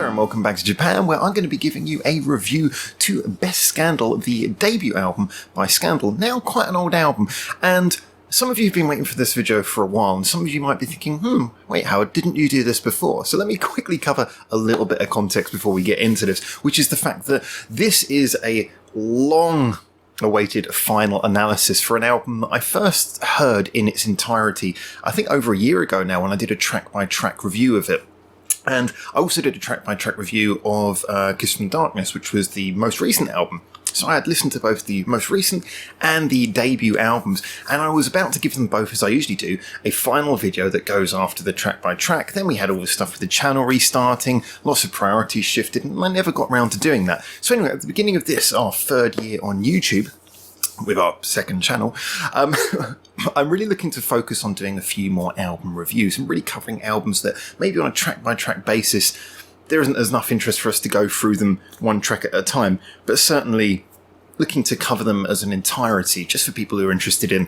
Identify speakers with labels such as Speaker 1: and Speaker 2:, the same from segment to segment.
Speaker 1: there and welcome back to Japan, where I'm going to be giving you a review to Best Scandal, the debut album by Scandal. Now quite an old album, and some of you have been waiting for this video for a while, and some of you might be thinking, wait Howard, didn't you do this before? So let me quickly cover a little bit of context before we get into this, which is the fact that this is a long awaited final analysis for an album that I first heard in its entirety, I think over a year ago now, when I did a track-by-track review of it. And I also did a track-by-track review of Kiss from the Darkness, which was the most recent album. So I had listened to both the most recent and the debut albums, and I was about to give them both, as I usually do, a final video that goes after the track-by-track. Then we had all this stuff with the channel restarting, lots of priorities shifted, and I never got around to doing that. So anyway, at the beginning of this, our third year on YouTube, with our second channel, I'm really looking to focus on doing a few more album reviews and really covering albums that maybe on a track-by-track basis there isn't as enough interest for us to go through them one track at a time, but certainly looking to cover them as an entirety, just for people who are interested in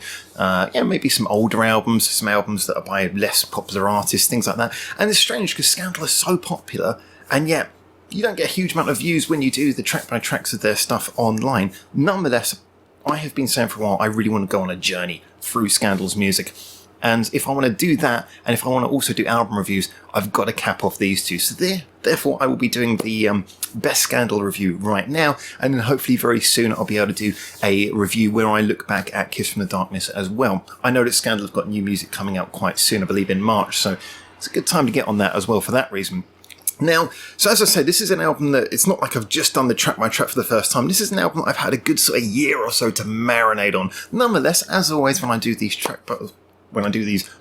Speaker 1: maybe some older albums, some albums that are by less popular artists, things like that. And it's strange because Scandal is so popular, and yet you don't get a huge amount of views when you do the track-by-tracks of their stuff online. Nonetheless, I have been saying for a while, I really want to go on a journey through Scandal's music. And if I want to do that, and if I want to also do album reviews, I've got to cap off these two. So therefore, I will be doing the Best Scandal review right now, and then hopefully very soon I'll be able to do a review where I look back at Kiss from the Darkness as well. I know that Scandal have got new music coming out quite soon, I believe in March, so it's a good time to get on that as well for that reason. Now, so as I said, this is an album that it's not like I've just done the track-by-track for the first time. This is an album that I've had a good sort of year or so to marinate on. Nonetheless, as always, when I do these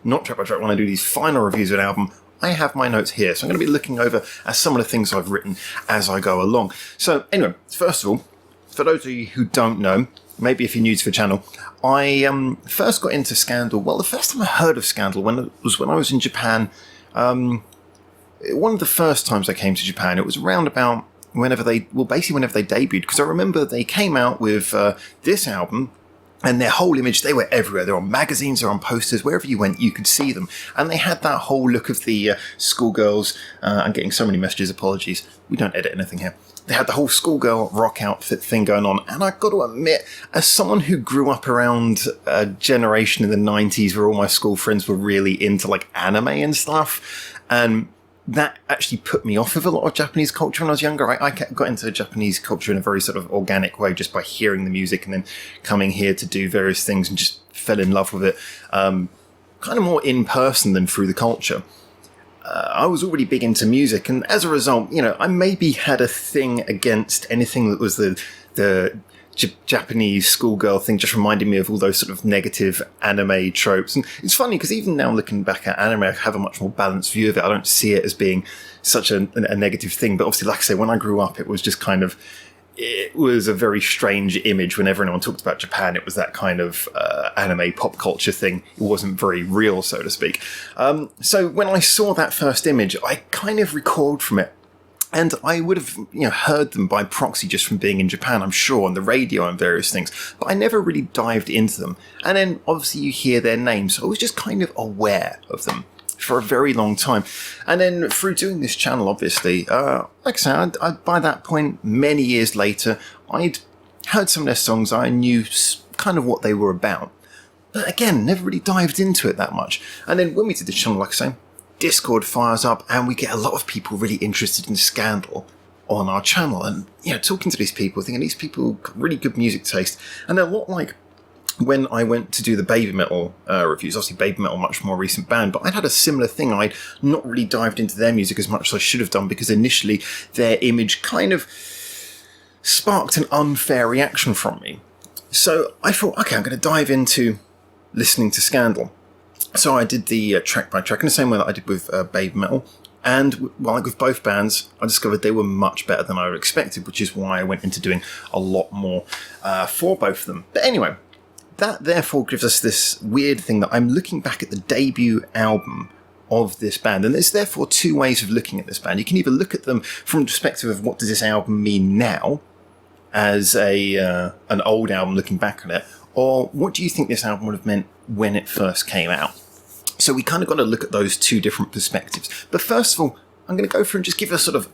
Speaker 1: not track-by-track, when I do these final reviews of an album, I have my notes here. So I'm going to be looking over at some of the things I've written as I go along. So anyway, first of all, for those of you who don't know, maybe if you're new to the channel, I first got into Scandal. Well, the first time I heard of Scandal was when I was in Japan. One of the first times I came to Japan, it was around about whenever they debuted, because I remember they came out with this album, and their whole image, they were everywhere. They're on magazines, they're on posters, wherever you went, you could see them. And they had that whole look of the schoolgirls. I'm getting so many messages, apologies. We don't edit anything here. They had the whole schoolgirl rock outfit thing going on. And I've got to admit, as someone who grew up around a generation in the 90s where all my school friends were really into like anime and stuff, and that actually put me off of a lot of Japanese culture when I was younger. I got into Japanese culture in a very sort of organic way, just by hearing the music and then coming here to do various things, and just fell in love with it, kind of more in person than through the culture. I was already big into music, and as a result, I maybe had a thing against anything that was the Japanese schoolgirl thing, just reminding me of all those sort of negative anime tropes. And it's funny because even now looking back at anime, I have a much more balanced view of it. I don't see it as being such a negative thing. But obviously, like I say, when I grew up, it was just it was a very strange image. Whenever anyone talked about Japan, it was that kind of anime pop culture thing. It wasn't very real, so to speak. So when I saw that first image, I kind of recoiled from it. And I would have, heard them by proxy just from being in Japan, I'm sure, on the radio and various things. But I never really dived into them. And then, obviously, you hear their names. So I was just kind of aware of them for a very long time. And then, through doing this channel, obviously, like I said, by that point, many years later, I'd heard some of their songs. I knew kind of what they were about. But again, never really dived into it that much. And then, when we did the channel, like I say, Discord fires up, and we get a lot of people really interested in Scandal on our channel. And, talking to these people, thinking these people got really good music taste. And they're a lot like when I went to do the Baby Metal reviews. Obviously, Baby Metal, much more recent band, but I'd had a similar thing. I'd not really dived into their music as much as I should have done, because initially their image kind of sparked an unfair reaction from me. So I thought, okay, I'm going to dive into listening to Scandal. So I did the track-by-track in the same way that I did with Baby Metal. And like with both bands, I discovered they were much better than I would have expected, which is why I went into doing a lot more for both of them. But anyway, that therefore gives us this weird thing that I'm looking back at the debut album of this band. And there's therefore two ways of looking at this band. You can either look at them from the perspective of what does this album mean now, as an old album looking back on it, or what do you think this album would have meant when it first came out? So we kind of got to look at those two different perspectives. But first of all, I'm I'm going to go through and just give a sort of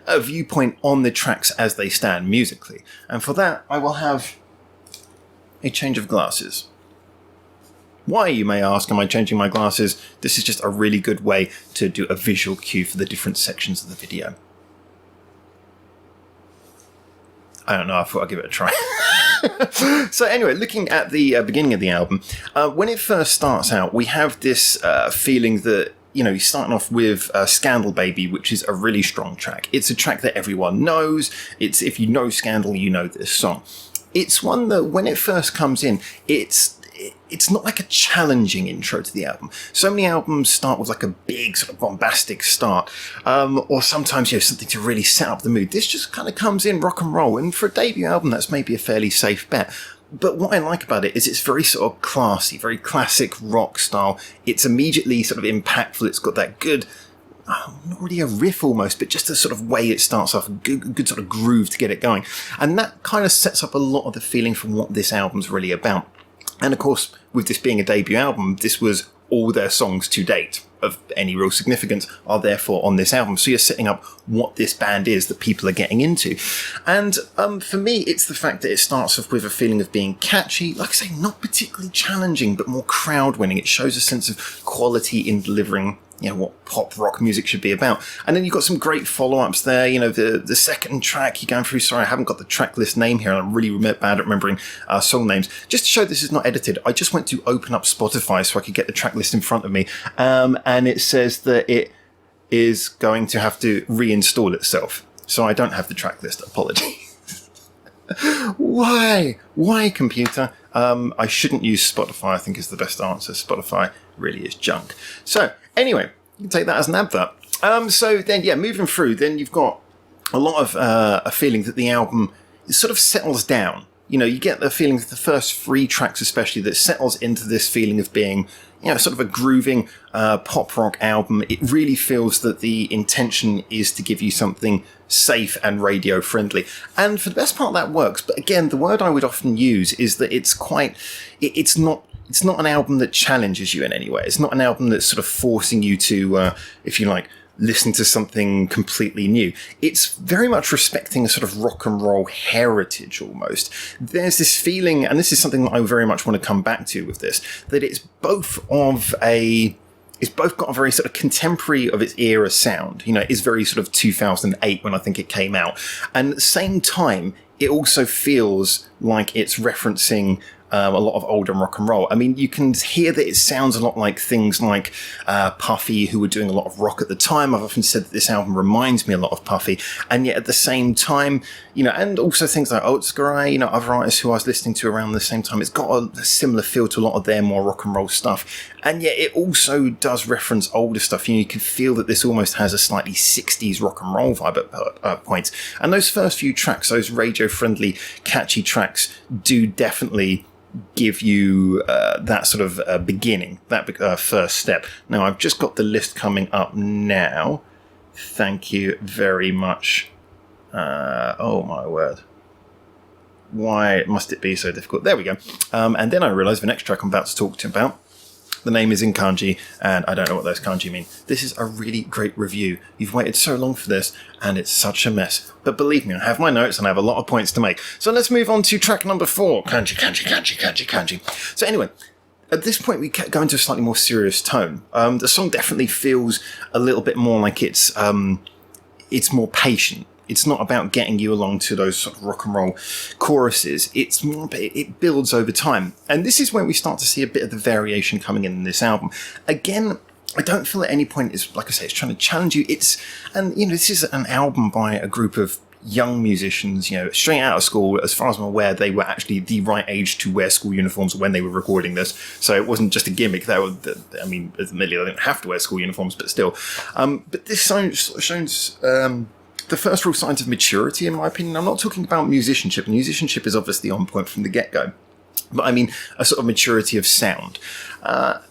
Speaker 1: a viewpoint on the tracks as they stand musically. And for that, I will have a change of glasses. Why, you may ask, am I changing my glasses? This is just a really good way to do a visual cue for the different sections of the video. I don't know, I thought I'd give it a try. So anyway, looking at the beginning of the album, when it first starts out, we have this feeling that, you know, you're starting off with Scandal Baby, which is a really strong track. It's a track that everyone knows. It's, if you know Scandal, you know this song. It's one that when it first comes in, it's not like a challenging intro to the album. So many albums start with like a big sort of bombastic start, or sometimes, you know, something to really set up the mood. This just kind of comes in rock and roll, and for a debut album, that's maybe a fairly safe bet. But what I like about it is it's very sort of classy, very classic rock style. It's immediately sort of impactful. It's got that good, not really a riff almost, but just a sort of way it starts off, a good sort of groove to get it going. And that kind of sets up a lot of the feeling from what this album's really about. And of course, with this being a debut album, this was all their songs to date of any real significance are therefore on this album. So you're setting up what this band is that people are getting into. And for me, it's the fact that it starts off with a feeling of being catchy, like I say, not particularly challenging, but more crowd-winning. It shows a sense of quality in delivering, you know, what pop rock music should be about. And then you've got some great follow-ups there. You know, the second track you're going through, sorry, I haven't got the track list name here, and I'm really bad at remembering song names. Just to show this is not edited, I just went to open up Spotify so I could get the track list in front of me. And it says that it is going to have to reinstall itself. So I don't have the track list, apologies. Why, computer? I shouldn't use Spotify, I think is the best answer. Spotify really is junk. So, anyway, you can take that as an advert. So then, yeah, moving through, then you've got a lot of a feeling that the album sort of settles down. You know, you get the feeling that the first 3 tracks especially, that settles into this feeling of being, you know, sort of a grooving pop rock album. It really feels that the intention is to give you something safe and radio friendly. And for the best part, that works. But again, the word I would often use is that it's quite, it's not an album that challenges you in any way. It's not an album that's sort of forcing you to, if you like, listen to something completely new. It's very much respecting a sort of rock and roll heritage almost. There's this feeling, and this is something that I very much want to come back to with this, that it's both got a very sort of contemporary of its era sound. You know, it's very sort of 2008 when I think it came out. And at the same time, it also feels like it's referencing a lot of older rock and roll. I mean, you can hear that it sounds a lot like things like Puffy, who were doing a lot of rock at the time. I've often said that this album reminds me a lot of Puffy, and yet at the same time, you know, and also things like Oatscarai, you know, other artists who I was listening to around the same time, it's got a similar feel to a lot of their more rock and roll stuff. And yet it also does reference older stuff. You know, you can feel that this almost has a slightly 60s rock and roll vibe at points. And those first few tracks, those radio-friendly, catchy tracks, do definitely give you that sort of beginning, that first step. Now, I've just got the list coming up now. Thank you very much. Oh, my word. Why must it be so difficult? There we go. And then I realised the next track I'm about to talk to you about, the name is in kanji, and I don't know what those kanji mean. This is a really great review. You've waited so long for this, and it's such a mess. But believe me, I have my notes, and I have a lot of points to make. So let's move on to track number 4. Kanji. So anyway, at this point, we go into a slightly more serious tone. The song definitely feels a little bit more like it's more patient. It's not about getting you along to those sort of rock and roll choruses. It's more, it builds over time. And this is when we start to see a bit of the variation coming in this album. Again, I don't feel at any point it's, like I say, it's trying to challenge you. And you know, this is an album by a group of young musicians, you know, straight out of school. As far as I'm aware, they were actually the right age to wear school uniforms when they were recording this. So it wasn't just a gimmick. I mean, admittedly, they didn't have to wear school uniforms, but still. But this song shows the first real signs of maturity, in my opinion. I'm not talking about musicianship. Musicianship is obviously on point from the get-go. But I mean, a sort of maturity of sound.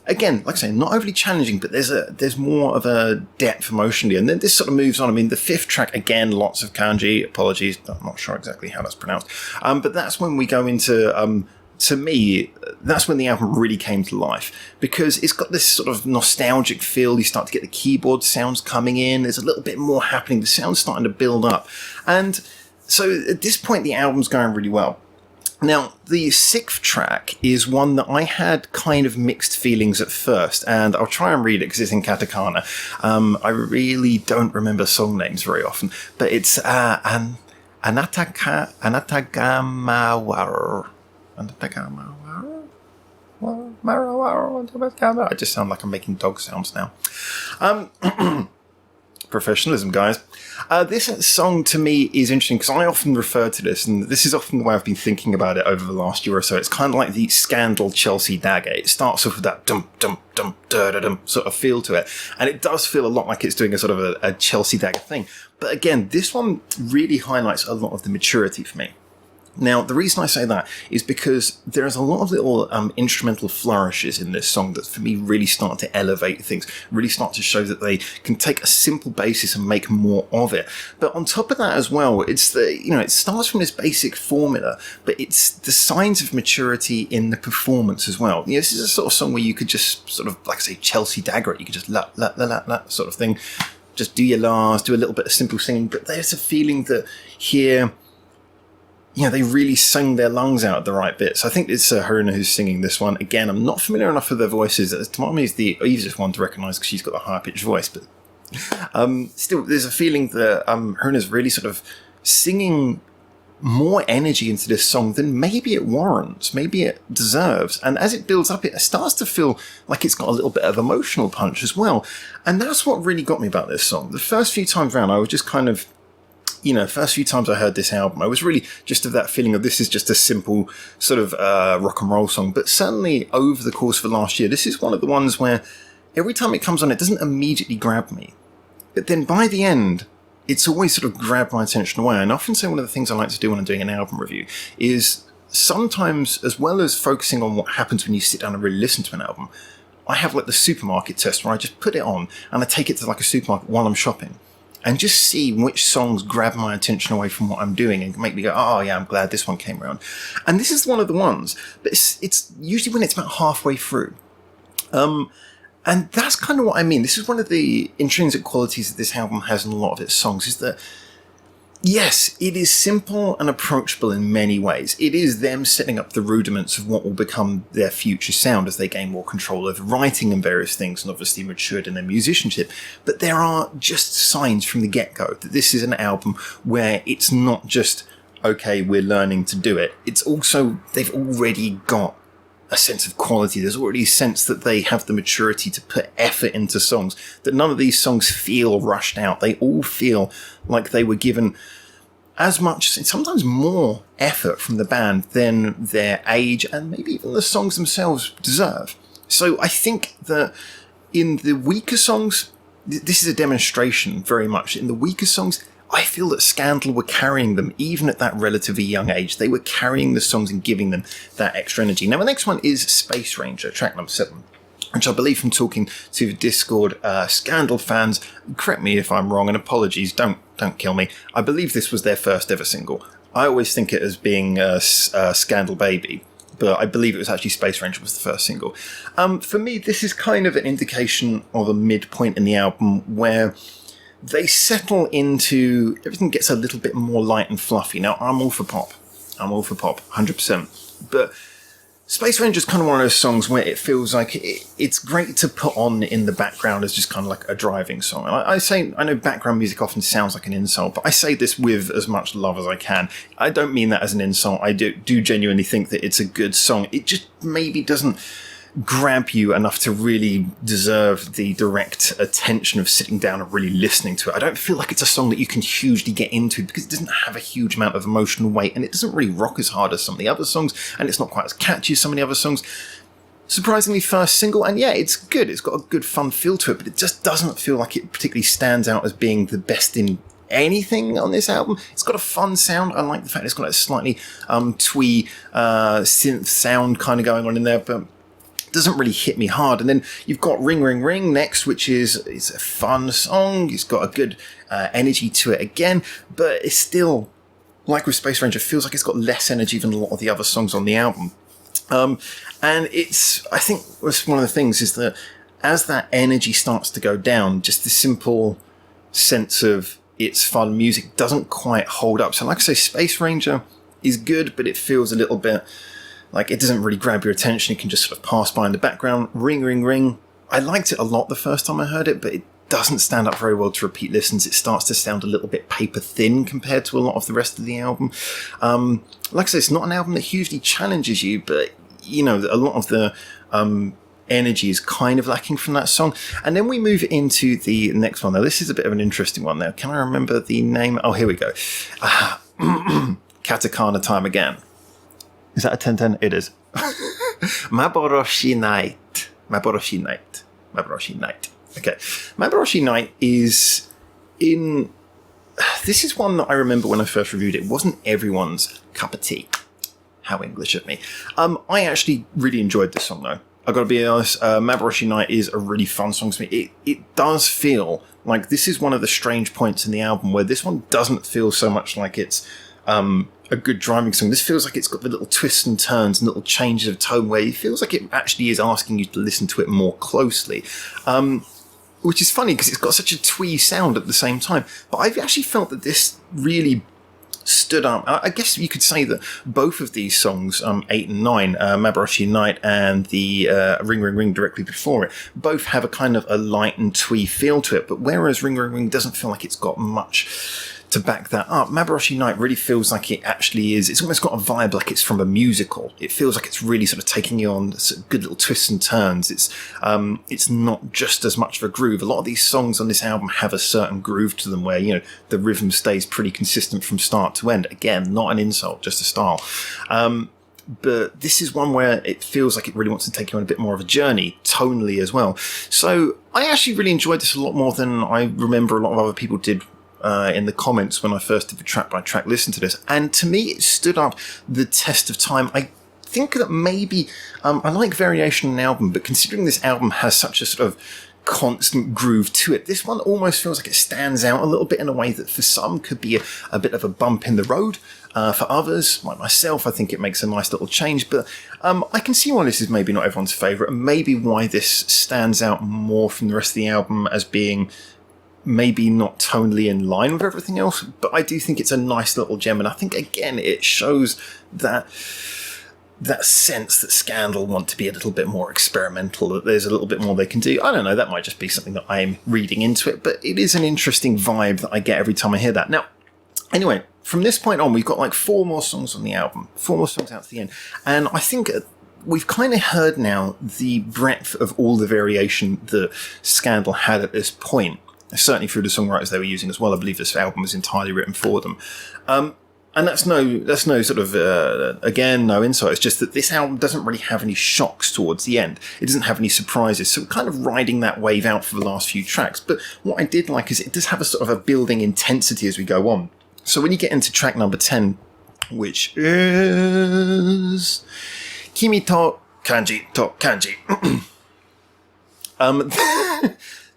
Speaker 1: Again, like I say, not overly challenging, but there's more of a depth emotionally. And then this sort of moves on. I mean, the 5th track, again, lots of kanji. Apologies, I'm not sure exactly how that's pronounced. But that's when we go into to me, that's when the album really came to life, because it's got this sort of nostalgic feel. You start to get the keyboard sounds coming in. There's a little bit more happening. The sound's starting to build up. And so at this point, the album's going really well. Now, the 6th track is one that I had kind of mixed feelings at first, and I'll try and read it because it's in katakana. I really don't remember song names very often, but it's Anatagamawaru. I just sound like I'm making dog sounds now. Professionalism, guys. This song to me is interesting because I often refer to this, and this is often the way I've been thinking about it over the last year or so. It's kind of like the Scandal Chelsea dagger. It starts off with that dum dum dum da da dum sort of feel to it, and it does feel a lot like it's doing a sort of a Chelsea dagger thing. But again, this one really highlights a lot of the maturity for me. Now, the reason I say that is because there's a lot of little instrumental flourishes in this song that, for me, really start to elevate things, really start to show that they can take a simple basis and make more of it. But on top of that as well, it's it starts from this basic formula, but it's the signs of maturity in the performance as well. This is a sort of song where you could just sort of, like I say, Chelsea dagger it. You could just la la la la la sort of thing. Just do your lars, do a little bit of simple singing. But there's a feeling that here, they really sung their lungs out at the right bits. I think it's Haruna who's singing this one. Again, I'm not familiar enough with their voices. Tamami is the easiest one to recognise because she's got the high-pitched voice. But still, there's a feeling that Haruna's really sort of singing more energy into this song than maybe it warrants, maybe it deserves. And as it builds up, it starts to feel like it's got a little bit of emotional punch as well. And that's what really got me about this song. The first few times around, I was just kind of, first few times I heard this album, I was really just of that feeling of this is just a simple sort of rock and roll song. But certainly over the course of the last year, this is one of the ones where every time it comes on, it doesn't immediately grab me. But then by the end, it's always sort of grabbed my attention away. And I often say one of the things I like to do when I'm doing an album review is sometimes, as well as focusing on what happens when you sit down and really listen to an album, I have like the supermarket test where I just put it on and I take it to like a supermarket while I'm shopping. And just see which songs grab my attention away from what I'm doing and make me go, oh yeah, I'm glad this one came around. And this is one of the ones, but it's usually when it's about halfway through. And that's kind of what I mean. This is one of the intrinsic qualities that this album has in a lot of its songs, is that, yes, it is simple and approachable in many ways. It is them setting up the rudiments of what will become their future sound as they gain more control over writing and various things, and obviously matured in their musicianship. But there are just signs from the get-go that this is an album where it's not just, okay, we're learning to do it. It's also, they've already got a sense of quality. There's already a sense that they have the maturity to put effort into songs, that none of these songs feel rushed out. They all feel like they were given as much, sometimes more effort from the band than their age and maybe even the songs themselves deserve. So I think that in the weaker songs, this is a demonstration very much. In the weaker songs, I feel that Scandal were carrying them, even at that relatively young age. They were carrying the songs and giving them that extra energy. Now, the next one is Space Ranger, track number 7, which I believe, from talking to the Discord Scandal fans, correct me if I'm wrong, and apologies, don't kill me. I believe this was their first ever single. I always think it as being Scandal Baby, but I believe it was actually Space Ranger was the first single. For me, this is kind of an indication of a midpoint in the album where they settle into, everything gets a little bit more light and fluffy. Now, I'm all for pop, 100%. But Space Ranger is kind of one of those songs where it feels like it's great to put on in the background as just kind of like a driving song. And I know background music often sounds like an insult, but I say this with as much love as I can. I don't mean that as an insult. I do genuinely think that it's a good song. It just maybe doesn't grab you enough to really deserve the direct attention of sitting down and really listening to it. I don't feel like it's a song that you can hugely get into because it doesn't have a huge amount of emotional weight, and it doesn't really rock as hard as some of the other songs, and it's not quite as catchy as some of the other songs. Surprisingly, first single, and yeah, it's good. It's got a good fun feel to it, but it just doesn't feel like it particularly stands out as being the best in anything on this album. It's got a fun sound. I like the fact it's got a slightly twee synth sound kind of going on in there, but doesn't really hit me hard. And then you've got Ring Ring Ring next, which it's a fun song. It's got a good energy to it again, but it's still, like with Space Ranger, feels like it's got less energy than a lot of the other songs on the album. And I think that's one of the things is that as that energy starts to go down, just the simple sense of it's fun music doesn't quite hold up. So like I say, Space Ranger is good, but it feels a little bit like it doesn't really grab your attention. It can just sort of pass by in the background. Ring, Ring, Ring. I liked it a lot the first time I heard it, but it doesn't stand up very well to repeat listens. It starts to sound a little bit paper thin compared to a lot of the rest of the album. Like I say, it's not an album that hugely challenges you, but you know, a lot of the energy is kind of lacking from that song. And then we move into the next one. Now, this is a bit of an interesting one now. Can I remember the name? Oh, here we go. Katakana Time Again. Is that a 10-10? It is. Mabaroshi Knight. Mabaroshi Knight. Mabaroshi Knight. Okay. Mabaroshi Knight is in... This is one that I remember when I first reviewed it. It wasn't everyone's cup of tea. How English of me. I actually really enjoyed this song, though. I've got to be honest, Mabaroshi Knight is a really fun song to me. It does feel like this is one of the strange points in the album where this one doesn't feel so much like it's a good driving song. This feels like it's got the little twists and turns and little changes of tone where it feels like it actually is asking you to listen to it more closely. Which is funny because it's got such a twee sound at the same time. But I've actually felt that this really stood up. I guess you could say that both of these songs, 8 and 9, Mabaroshi Knight and the Ring Ring Ring directly before it, both have a kind of a light and twee feel to it. But whereas Ring Ring Ring doesn't feel like it's got much to back that up, Mabaroshi Knight really feels like it actually is. It's almost got a vibe like it's from a musical. It feels like it's really sort of taking you on sort of good little twists and turns. It's not just as much of a groove. A lot of these songs on this album have a certain groove to them where, you know, the rhythm stays pretty consistent from start to end. Again, not an insult, just a style. But this is one where it feels like it really wants to take you on a bit more of a journey, tonally as well. So I actually really enjoyed this a lot more than I remember a lot of other people did in the comments when I first did the track by track listen to this. And to me, it stood up the test of time. I think that maybe I like variation in an album, but considering this album has such a sort of constant groove to it, this one almost feels like it stands out a little bit in a way that for some could be a bit of a bump in the road. For others, like myself, I think it makes a nice little change, but I can see why this is maybe not everyone's favourite, and maybe why this stands out more from the rest of the album as being maybe not tonally in line with everything else, but I do think it's a nice little gem, and I think, again, it shows that sense that Scandal want to be a little bit more experimental, that there's a little bit more they can do. I don't know, that might just be something that I'm reading into it, but it is an interesting vibe that I get every time I hear that. Now, anyway, from this point on, we've got like 4 more songs on the album, 4 more songs out to the end, and I think we've kind of heard now the breadth of all the variation that Scandal had at this point. Certainly through the songwriters they were using as well. I believe this album was entirely written for them. And that's no sort of, again, no insight. It's just that this album doesn't really have any shocks towards the end. It doesn't have any surprises. So we're kind of riding that wave out for the last few tracks. But what I did like is it does have a sort of a building intensity as we go on. So when you get into track number 10, which is Kimi to Kanji to Kanji.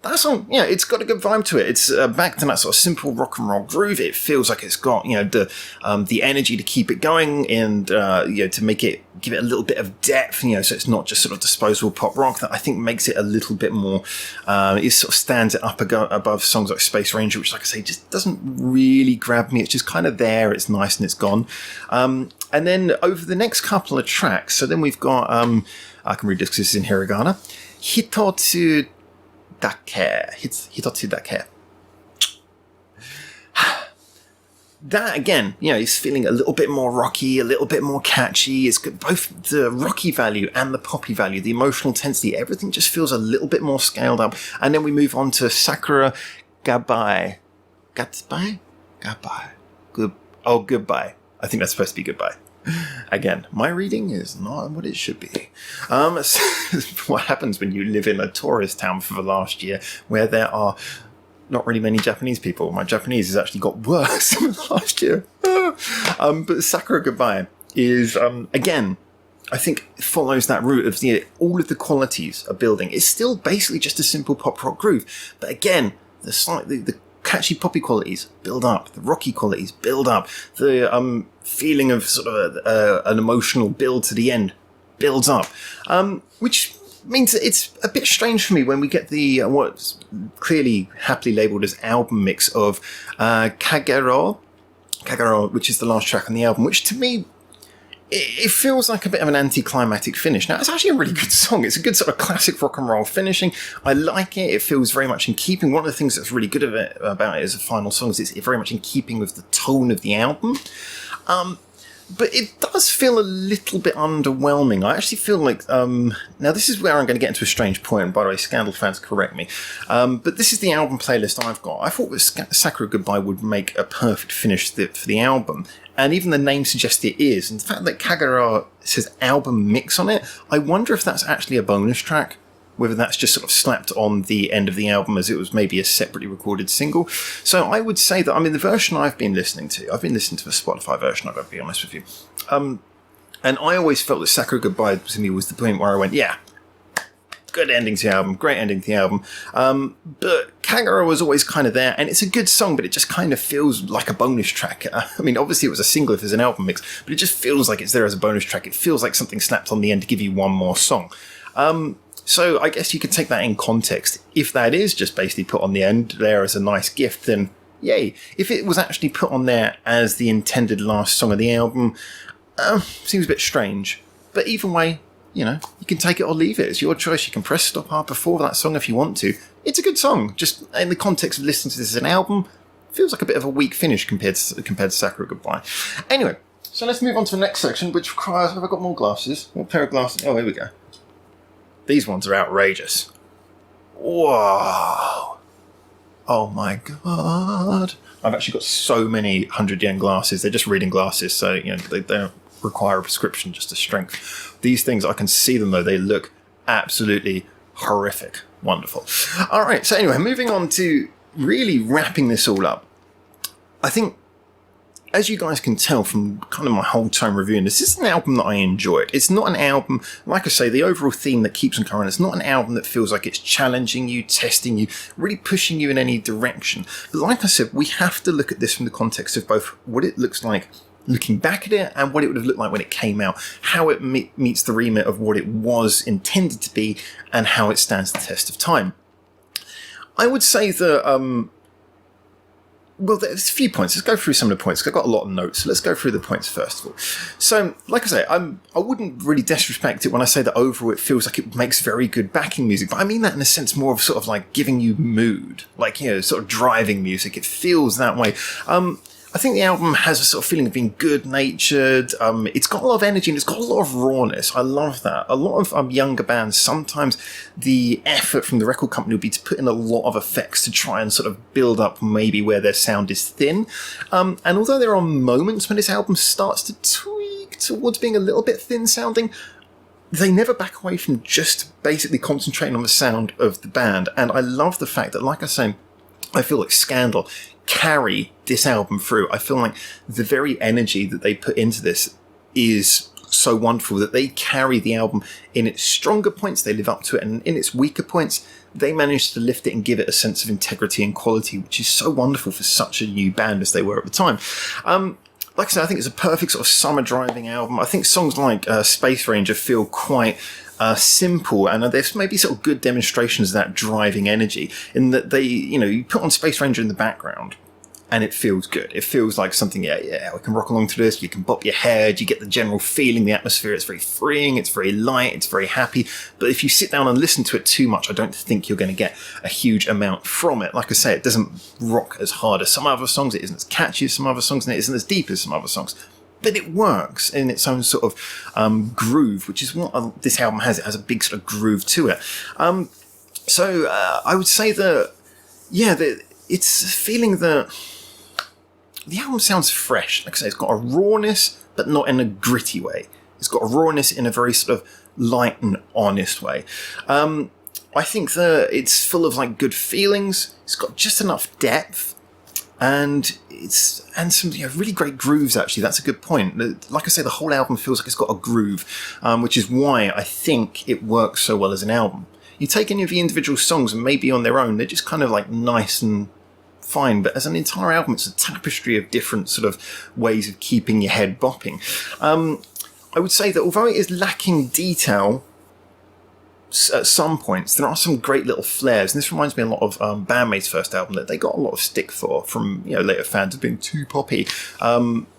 Speaker 1: That song, yeah, it's got a good vibe to it. It's back to that sort of simple rock and roll groove. It feels like it's got, you know, the energy to keep it going and, you know, to make it, give it a little bit of depth, you know, so it's not just sort of disposable pop rock. That I think makes it a little bit more, it sort of stands it up above songs like Space Ranger, which, like I say, just doesn't really grab me. It's just kind of there, it's nice and it's gone. And then over the next couple of tracks, so then we've got, I can read this because this is in hiragana, Hitotsu Dake. That, again, you know, is feeling a little bit more rocky, a little bit more catchy. It's got both the rocky value and the poppy value, the emotional intensity. Everything just feels a little bit more scaled up. And then we move on to Sakura Gabai. Gatsby? Gabai. Goodbye. I think that's supposed to be goodbye. Again, my reading is not what it should be. What happens when you live in a tourist town for the last year where there are not really many Japanese people? My Japanese has actually got worse in the last year. But Sakura Goodbye is, again, I think follows that route of, you know, all of the qualities are building. It's still basically just a simple pop rock groove. But again, the catchy poppy qualities build up, the rocky qualities build up, the feeling of sort of an emotional build to the end builds up, which means that it's a bit strange for me when we get the what's clearly happily labelled as album mix of Kagero, which is the last track on the album, which to me, it feels like a bit of an anticlimactic finish. Now, it's actually a really good song. It's a good sort of classic rock and roll finishing. I like it. It feels very much in keeping. One of the things that's really good about it as a final song is it's very much in keeping with the tone of the album. But it does feel a little bit underwhelming. I actually feel like... now, this is where I'm going to get into a strange point, and by the way, Scandal fans, correct me. But this is the album playlist I've got. I thought that Sakura Goodbye would make a perfect finish for the album. And even the name suggests it is. And the fact that Kagura says album mix on it, I wonder if that's actually a bonus track. Whether that's just sort of slapped on the end of the album as it was maybe a separately recorded single. So I would say that, I mean, the version I've been listening to the Spotify version, I've got to be honest with you. And I always felt that Sakura Goodbye to me was the point where I went, yeah, good ending to the album, great ending to the album. But Kagura was always kind of there, and it's a good song, but it just kind of feels like a bonus track. I mean, obviously it was a single if there's an album mix, but it just feels like it's there as a bonus track. It feels like something slapped on the end to give you one more song. So I guess you could take that in context. If that is just basically put on the end there as a nice gift, then yay. If it was actually put on there as the intended last song of the album, seems a bit strange. But either way, you know, you can take it or leave it. It's your choice. You can press stop hard before that song if you want to. It's a good song. Just in the context of listening to this as an album, feels like a bit of a weak finish compared to Sakura Goodbye. Anyway, so let's move on to the next section, which requires... Have I got more glasses? What pair of glasses? Oh, here we go. These ones are outrageous. Whoa. Oh my god. I've actually got so many 100 yen glasses. They're just reading glasses, so you know they don't require a prescription, just a strength. These things, I can see them though. They look absolutely horrific. Wonderful. All right, so anyway, moving on to really wrapping this all up. I think, as you guys can tell from kind of my whole time reviewing this is an album that I enjoyed. It's not an album, like I say, the overall theme that keeps on coming, it's not an album that feels like it's challenging you, testing you, really pushing you in any direction. But like I said, we have to look at this from the context of both what it looks like looking back at it and what it would have looked like when it came out, how it meets the remit of what it was intended to be, and how it stands the test of time. I would say that... Well, there's a few points. Let's go through some of the points, because I've got a lot of notes. So let's go through the points first of all. So, like I say, I wouldn't really disrespect it when I say that overall it feels like it makes very good backing music. But I mean that in a sense more of sort of like giving you mood. Like, you know, sort of driving music. It feels that way. I think the album has a sort of feeling of being good-natured. It's got a lot of energy and it's got a lot of rawness. I love that. A lot of younger bands, sometimes the effort from the record company would be to put in a lot of effects to try and sort of build up maybe where their sound is thin. And although there are moments when this album starts to tweak towards being a little bit thin-sounding, they never back away from just basically concentrating on the sound of the band. And I love the fact that, like I say, I feel like Scandal carry this album through. I feel like the very energy that they put into this is so wonderful that they carry the album in its stronger points, they live up to it, and in its weaker points, they manage to lift it and give it a sense of integrity and quality, which is so wonderful for such a new band as they were at the time. Like I said, I think it's a perfect sort of summer driving album. I think songs like Space Ranger feel quite simple, and there's maybe sort of good demonstrations of that driving energy in that they, you know, you put on Space Ranger in the background and it feels good. It feels like something, yeah, we can rock along to this, you can bop your head, you get the general feeling, the atmosphere, it's very freeing, it's very light, it's very happy. But if you sit down and listen to it too much, I don't think you're going to get a huge amount from it. Like I say, it doesn't rock as hard as some other songs, it isn't as catchy as some other songs, and it isn't as deep as some other songs. But it works in its own sort of groove, which is what this album has. It has a big sort of groove to it. So I would say that, yeah, it's a feeling that the album sounds fresh. Like I say, it's got a rawness, but not in a gritty way. It's got a rawness in a very sort of light and honest way. I think that it's full of like good feelings. It's got just enough depth. And some really great grooves, actually. That's a good point. Like I say, the whole album feels like it's got a groove, which is why I think it works so well as an album. You take any of the individual songs and maybe on their own, they're just kind of like nice and fine. But as an entire album, it's a tapestry of different sort of ways of keeping your head bopping. I would say that although it is lacking detail at some points, there are some great little flares, and this reminds me a lot of Bandmaid's first album that they got a lot of stick for from later fans of being too poppy.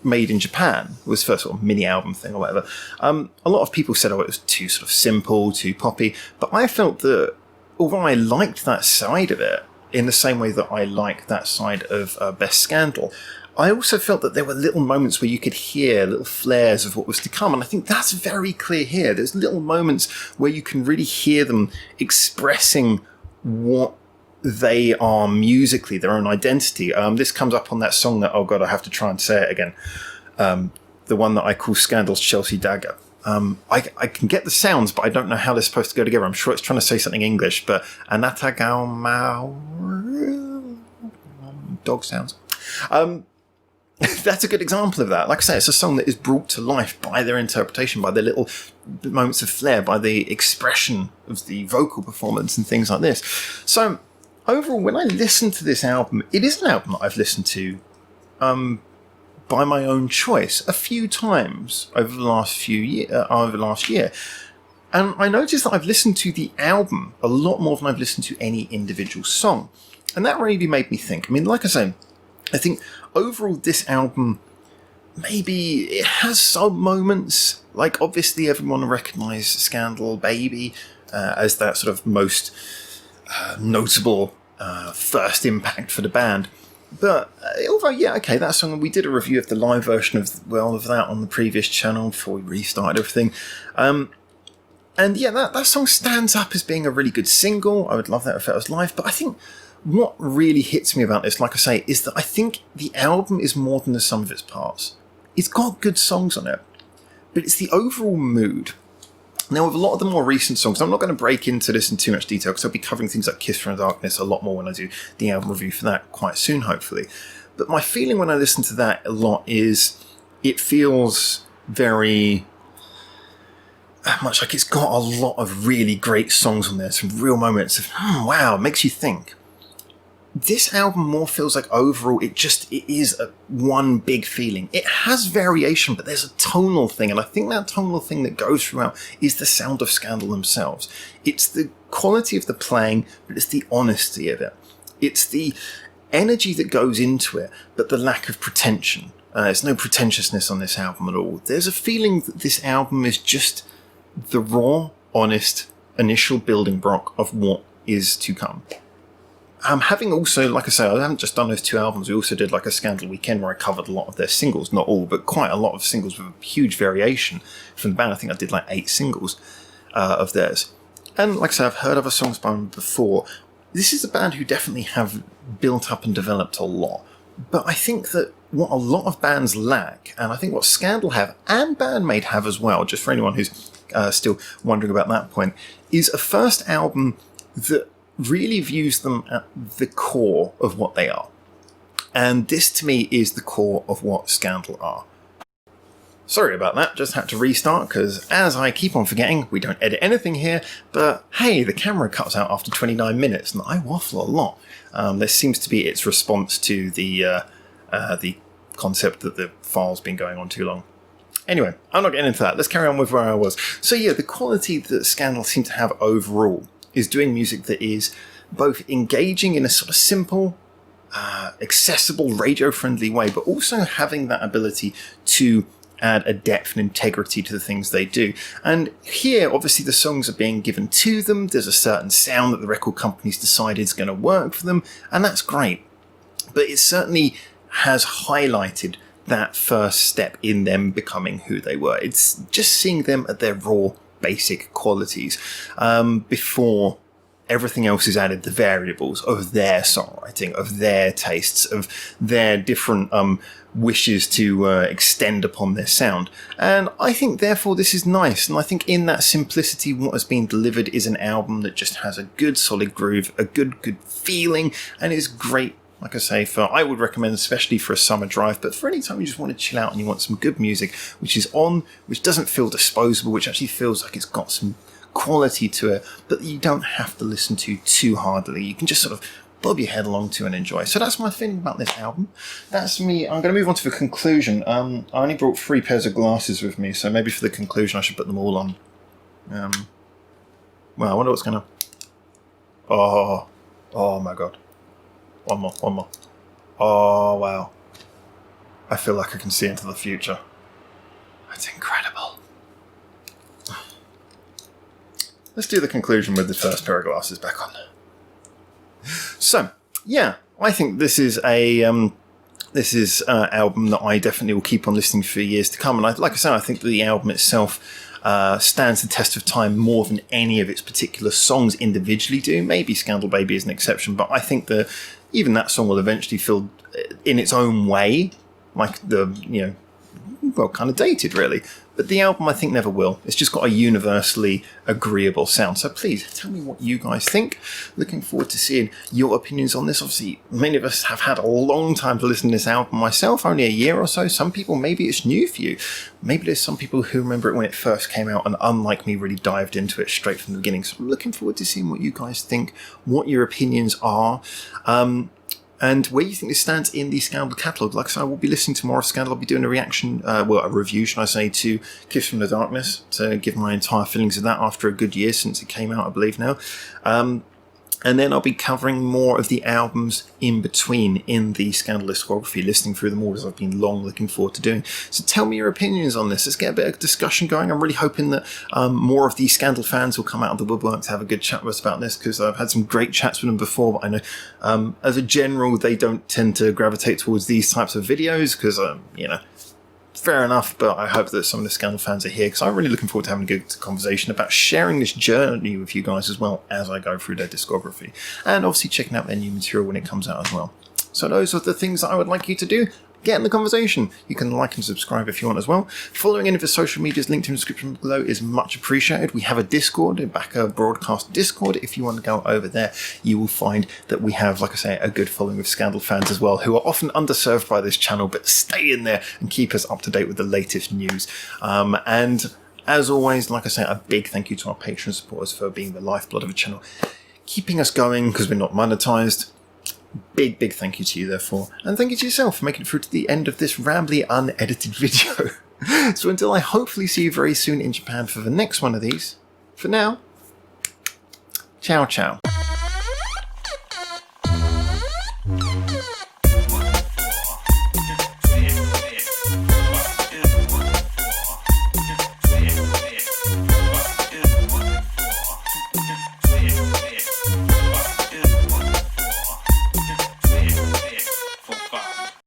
Speaker 1: Made in Japan was first sort of mini album thing or whatever. A lot of people said, it was too sort of simple, too poppy, but I felt that although I liked that side of it in the same way that I like that side of Best Scandal, I also felt that there were little moments where you could hear little flares of what was to come, and I think that's very clear here. There's little moments where you can really hear them expressing what they are musically, their own identity. This comes up on that song that, oh god, I have to try and say it again, the one that I call Scandal's Chelsea Dagger. I can get the sounds, but I don't know how they're supposed to go together. I'm sure it's trying to say something English, but Anatagao Mao dog sounds. That's a good example of that. Like I say, it's a song that is brought to life by their interpretation, by their little moments of flair, by the expression of the vocal performance and things like this. So overall, when I listen to this album, it is an album that I've listened to by my own choice a few times over the last year. And I noticed that I've listened to the album a lot more than I've listened to any individual song. And that really made me think. I mean, like I say, I think overall this album, maybe it has some moments, like obviously everyone recognised Scandal Baby as that sort of most notable first impact for the band. But although, yeah, okay, that song, we did a review of the live version of that on the previous channel before we restarted everything. And yeah, that song stands up as being a really good single. I would love that if it was live, but I think what really hits me about this, like I say, is that I think the album is more than the sum of its parts. It's got good songs on it, but it's the overall mood. Now, with a lot of the more recent songs, I'm not going to break into this in too much detail because I'll be covering things like Kiss from the Darkness a lot more when I do the album review for that quite soon, hopefully. But my feeling when I listen to that a lot is it feels very much like it's got a lot of really great songs on there, some real moments of, wow, it makes you think. This album more feels like overall it is one big feeling. It has variation, but there's a tonal thing, and I think that tonal thing that goes throughout is the sound of Scandal themselves. It's the quality of the playing, but it's the honesty of it. It's the energy that goes into it, but the lack of pretension. There's no pretentiousness on this album at all. There's a feeling that this album is just the raw, honest, initial building block of what is to come. Having also, like I say, I haven't just done those two albums. We also did like a Scandal weekend where I covered a lot of their singles, not all, but quite a lot of singles with a huge variation from the band. I think I did like 8 singles of theirs. And like I say, I've heard other songs by them before. This is a band who definitely have built up and developed a lot. But I think that what a lot of bands lack, and I think what Scandal have and Bandmaid have as well, just for anyone who's still wondering about that point, is a first album that really views them at the core of what they are. And this to me is the core of what Scandal are. Sorry about that, just had to restart because as I keep on forgetting, we don't edit anything here, but hey, the camera cuts out after 29 minutes and I waffle a lot. This seems to be its response to the concept that the file's been going on too long. Anyway, I'm not getting into that. Let's carry on with where I was. So yeah, the quality that Scandal seem to have overall is doing music that is both engaging in a sort of simple, accessible, radio-friendly way, but also having that ability to add a depth and integrity to the things they do. And here, obviously, the songs are being given to them. There's a certain sound that the record company's decided is going to work for them, and that's great. But it certainly has highlighted that first step in them becoming who they were. It's just seeing them at their raw, basic qualities before everything else is added, the variables of their songwriting, of their tastes, of their different wishes to extend upon their sound. And I think therefore this is nice, and I think in that simplicity what has been delivered is an album that just has a good solid groove, a good feeling, and is great. Like I say, I would recommend especially for a summer drive, but for any time you just want to chill out and you want some good music, which is on, which doesn't feel disposable, which actually feels like it's got some quality to it, but you don't have to listen to too hardly. You can just sort of bob your head along to and enjoy. So that's my feeling about this album. That's me. I'm going to move on to the conclusion. I only brought 3 pairs of glasses with me, so maybe for the conclusion I should put them all on. Well, I wonder what's going to... Oh my god. One more. Oh, wow. I feel like I can see into the future. That's incredible. Let's do the conclusion with the first pair of glasses back on. So, yeah, I think this is a album that I definitely will keep on listening for years to come. And like I said, I think the album itself stands the test of time more than any of its particular songs individually do. Maybe Scandal Baby is an exception, but I think that even that song will eventually feel, in its own way, like kind of dated, really. But the album, I think, never will. It's just got a universally agreeable sound. So please, tell me what you guys think. Looking forward to seeing your opinions on this. Obviously, many of us have had a long time to listen to this album myself, only a year or so. Some people, maybe it's new for you. Maybe there's some people who remember it when it first came out and, unlike me, really dived into it straight from the beginning. So I'm looking forward to seeing what you guys think, what your opinions are. And where you think this stands in the Scandal catalogue. Like I said, I will be listening to more of Scandal. I'll be doing a reaction, a review, should I say, to Kiss from the Darkness, to give my entire feelings of that after a good year since it came out, I believe now. And then I'll be covering more of the albums in between in the Scandal discography, listening through them all, as I've been long looking forward to doing. So tell me your opinions on this. Let's get a bit of discussion going. I'm really hoping that more of the Scandal fans will come out of the woodwork to have a good chat with us about this, because I've had some great chats with them before, but I know as a general they don't tend to gravitate towards these types of videos because, fair enough, but I hope that some of the Scandal fans are here, because I'm really looking forward to having a good conversation about sharing this journey with you guys as well as I go through their discography, and obviously checking out their new material when it comes out as well. So those are the things that I would like you to do. Get in the conversation. You can like and subscribe if you want as well. Following any of the social medias linked in the description below is much appreciated. We have a Discord, a Backer Broadcast Discord. If you want to go over there, you will find that we have, like I say, a good following of Scandal fans as well, who are often underserved by this channel, but stay in there and keep us up to date with the latest news. And as always, like I say, a big thank you to our Patreon supporters for being the lifeblood of the channel, keeping us going because we're not monetized. Big thank you to you, therefore. And thank you to yourself for making it through to the end of this rambly, unedited video. So until I hopefully see you very soon in Japan for the next one of these, for now, ciao ciao.